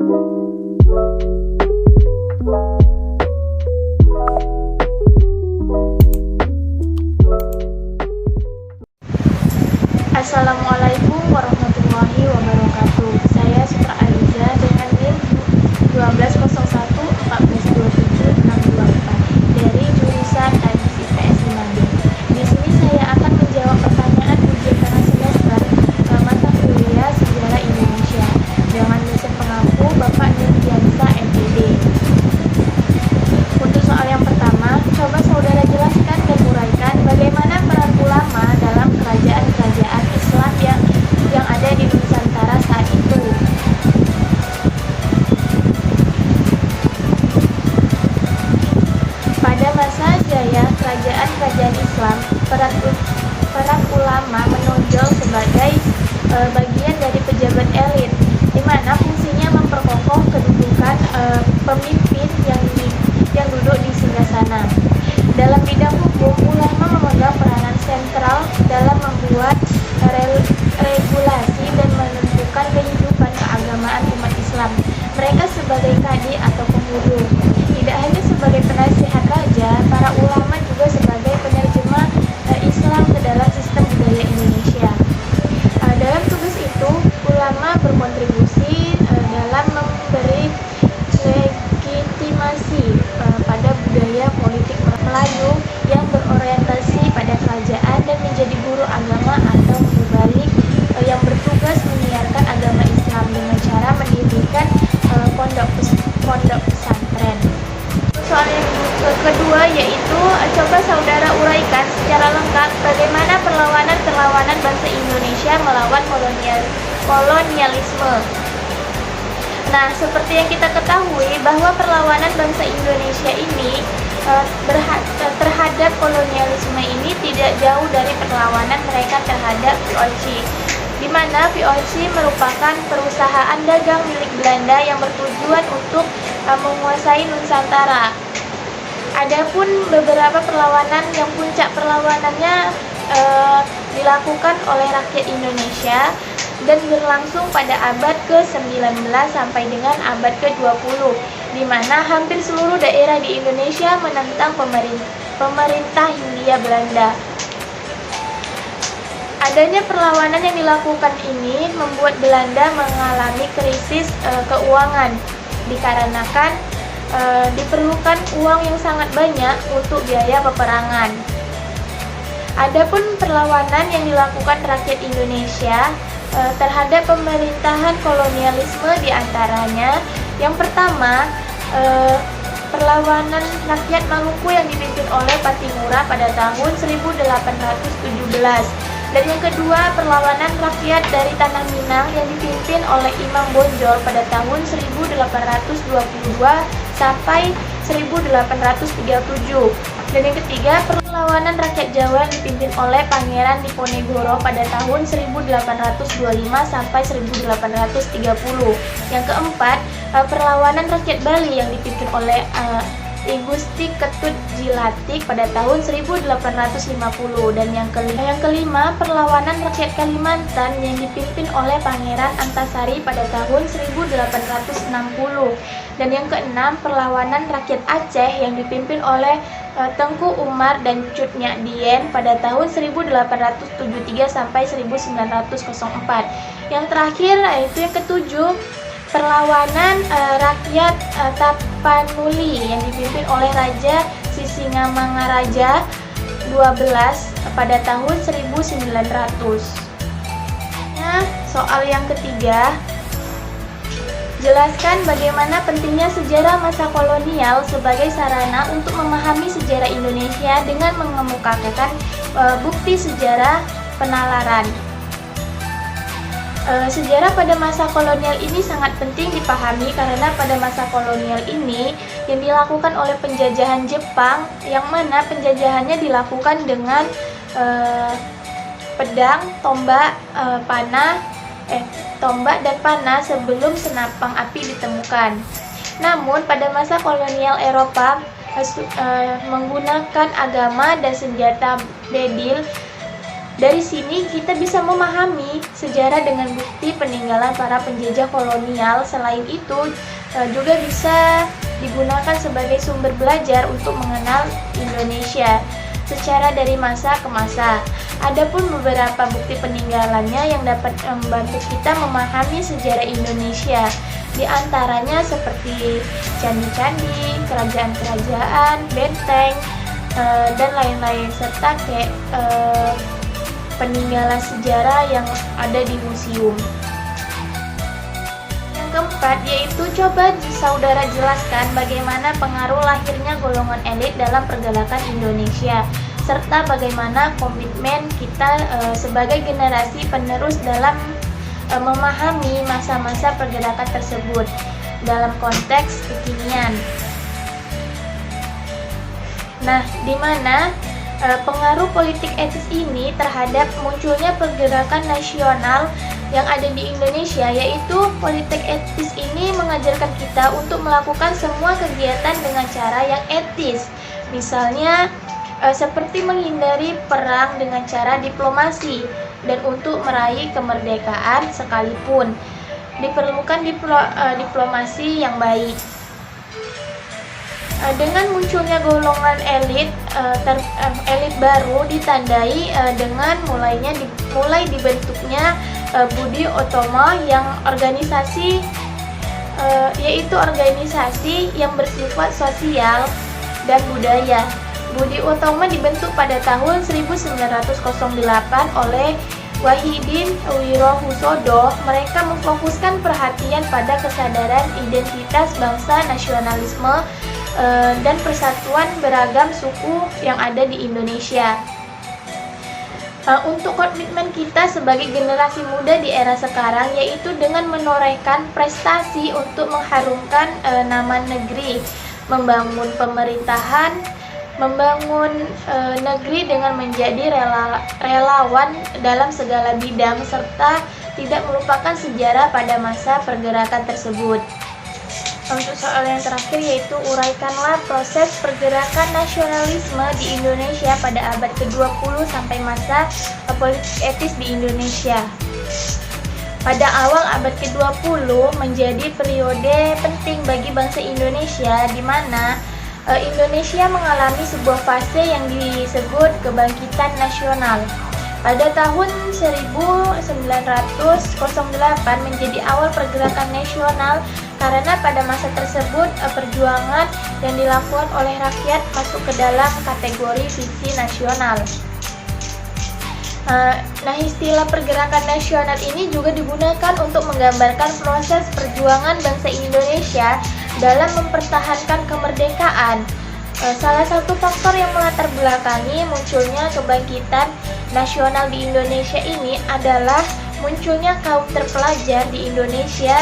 Assalamualaikum warahmatullahi wabarakatuh. Saya Sutra Aliza dengan NIM 1201142762 dari jurusan Teknik IPS Manado. Di sini saya akan menjawab pertanyaan ujian tengah semester mata kuliah Sejarah Indonesia dengan dosen pengampu Bapak Nurdiansa MPD. Untuk soal yang pertama, coba saudara jelaskan dan uraikan bagaimana peran ulama dalam kerajaan-kerajaan Islam yang ada di Nusantara saat itu. Pada masa jaya kerajaan-kerajaan Islam, peran ulama menonjol sebagai bagian dari pejabat elit, di mana fungsinya memperkokoh kedudukan pemimpin yang duduk di singgasana. Dalam bidang hukum, ulama memegang peranan sentral dalam membuat regulasi dan menentukan kehidupan keagamaan umat Islam. Mereka sebagai kadi atau penghulu. Tidak hanya sebagai penasihat raja, para ulama juga sebagai penerjemah Islam ke dalam sistem budaya Indonesia. Dalam tugas itu, ulama berkontribusi dalam memberi legitimasi pada budaya politik Melayu yang berorientasi pada kerajaan dan menjadi guru agama atau mubalik yang bertugas menyiarkan agama Islam dengan cara mendirikan pondok pesantren. Soal yang kedua yaitu coba saudara uraikan secara lengkap bagaimana perlawanan bangsa Indonesia melawan kolonialisme. Nah, seperti yang kita ketahui bahwa perlawanan bangsa Indonesia ini terhadap kolonialisme ini tidak jauh dari perlawanan mereka terhadap VOC, di mana VOC merupakan perusahaan dagang milik Belanda yang bertujuan untuk menguasai Nusantara. Adapun beberapa perlawanan yang puncak perlawanannya dilakukan oleh rakyat Indonesia dan berlangsung pada abad ke-19 sampai dengan abad ke-20, di mana hampir seluruh daerah di Indonesia menentang pemerintah Hindia Belanda. Adanya perlawanan yang dilakukan ini membuat Belanda mengalami krisis keuangan, dikarenakan diperlukan uang yang sangat banyak untuk biaya peperangan. Adapun perlawanan yang dilakukan rakyat Indonesia terhadap pemerintahan kolonialisme diantaranya yang pertama perlawanan rakyat Maluku yang dipimpin oleh Patimura pada tahun 1817, dan yang kedua perlawanan rakyat dari Tanah Minang yang dipimpin oleh Imam Bonjol pada tahun 1822 sampai 1837. Dan yang ketiga, perlawanan rakyat Jawa yang dipimpin oleh Pangeran Diponegoro pada tahun 1825 sampai 1830. Yang keempat, perlawanan rakyat Bali yang dipimpin oleh I Gusti Ketut Jilatik pada tahun 1850. Dan yang kelima, perlawanan rakyat Kalimantan yang dipimpin oleh Pangeran Antasari pada tahun 1860. Dan yang keenam, perlawanan rakyat Aceh yang dipimpin oleh Tengku Umar dan Cut Nyak Dien pada tahun 1873 sampai 1904. Yang terakhir yaitu yang ketujuh, perlawanan rakyat Tapanuli yang dipimpin oleh Raja Sisingamangaraja 12 pada tahun 1900. Nah, soal yang ketiga, jelaskan bagaimana pentingnya sejarah masa kolonial sebagai sarana untuk memahami sejarah Indonesia dengan mengemukakan bukti sejarah penalaran. Sejarah pada masa kolonial ini sangat penting dipahami karena pada masa kolonial ini yang dilakukan oleh penjajahan Jepang, yang mana penjajahannya dilakukan dengan pedang, tombak, tombak dan panah sebelum senapang api ditemukan. Namun pada masa kolonial Eropa menggunakan agama dan senjata bedil Dari sini kita bisa memahami sejarah dengan bukti peninggalan para penjajah kolonial. Selain itu, juga bisa digunakan sebagai sumber belajar untuk mengenal Indonesia secara dari masa ke masa. Adapun beberapa bukti peninggalannya yang dapat membantu kita memahami sejarah Indonesia. Di antaranya seperti candi-candi, kerajaan-kerajaan, benteng, dan lain-lain, serta peninggalan sejarah yang ada di museum. Yang keempat yaitu coba saudara jelaskan bagaimana pengaruh lahirnya golongan elit dalam pergerakan Indonesia, serta bagaimana komitmen kita sebagai generasi penerus dalam memahami masa-masa pergerakan tersebut dalam konteks kekinian. Nah, di mana pengaruh politik etis ini terhadap munculnya pergerakan nasional yang ada di Indonesia, yaitu politik etis ini mengajarkan kita untuk melakukan semua kegiatan dengan cara yang etis. Misalnya seperti menghindari perang dengan cara diplomasi, dan untuk meraih kemerdekaan sekalipun diperlukan diplomasi yang baik. Dengan munculnya golongan elit baru ditandai dengan mulai dibentuknya Budi Utomo yang yaitu organisasi yang bersifat sosial dan budaya. Budi Utomo dibentuk pada tahun 1908 oleh Wahidin Wirohusodo. Mereka memfokuskan perhatian pada kesadaran identitas bangsa, nasionalisme, dan persatuan beragam suku yang ada di Indonesia. Untuk komitmen kita sebagai generasi muda di era sekarang, yaitu dengan menorehkan prestasi untuk mengharumkan nama negeri, membangun pemerintahan, membangun negeri dengan menjadi relawan dalam segala bidang, serta tidak melupakan sejarah pada masa pergerakan tersebut. Untuk soal yang terakhir yaitu uraikanlah proses pergerakan nasionalisme di Indonesia pada abad ke-20 sampai masa politik etis di Indonesia. Pada awal abad ke-20 menjadi periode penting bagi bangsa Indonesia, di mana Indonesia mengalami sebuah fase yang disebut kebangkitan nasional. Pada tahun 1908 menjadi awal pergerakan nasional karena pada masa tersebut perjuangan yang dilakukan oleh rakyat masuk ke dalam kategori visi nasional. Nah, istilah pergerakan nasional ini juga digunakan untuk menggambarkan proses perjuangan bangsa Indonesia dalam mempertahankan kemerdekaan. Salah satu faktor yang melatar belakangi munculnya kebangkitan nasional di Indonesia ini adalah munculnya kaum terpelajar di Indonesia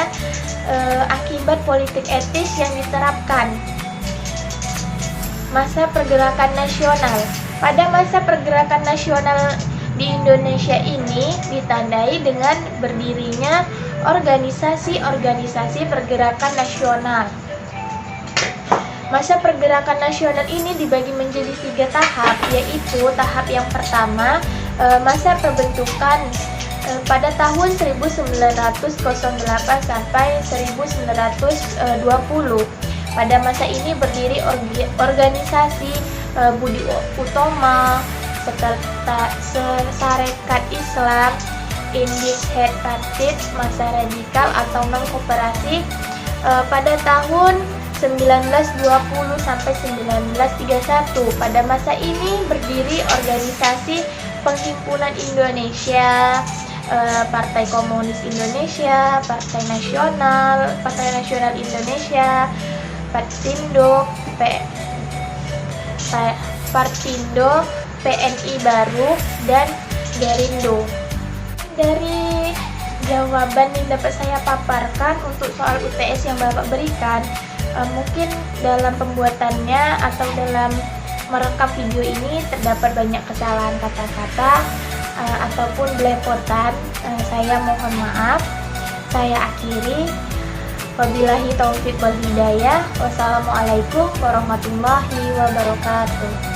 akibat politik etis yang diterapkan. Masa pergerakan nasional. Pada masa pergerakan nasional di Indonesia ini ditandai dengan berdirinya organisasi-organisasi pergerakan nasional. Masa pergerakan nasional ini dibagi menjadi 3 tahap, yaitu tahap yang pertama, masa pembentukan pada tahun 1908 sampai 1920. Pada masa ini berdiri organisasi Budi Utomo, Sarekat Islam, Independent Party, Masa Radikal atau non-koperasi. Pada tahun 1920 sampai 1931. Pada masa ini berdiri organisasi Penghimpunan Indonesia, Partai Komunis Indonesia, Partai Nasional Indonesia, Partindo, PNI Baru, dan Gerindo. Dari jawaban yang dapat saya paparkan untuk soal UTS yang Bapak berikan, mungkin dalam pembuatannya atau dalam merekam video ini terdapat banyak kesalahan kata-kata ataupun belepotan. Saya mohon maaf. Saya akhiri. Wabillahi taufiq wal hidayah. Wassalamualaikum warahmatullahi wabarakatuh.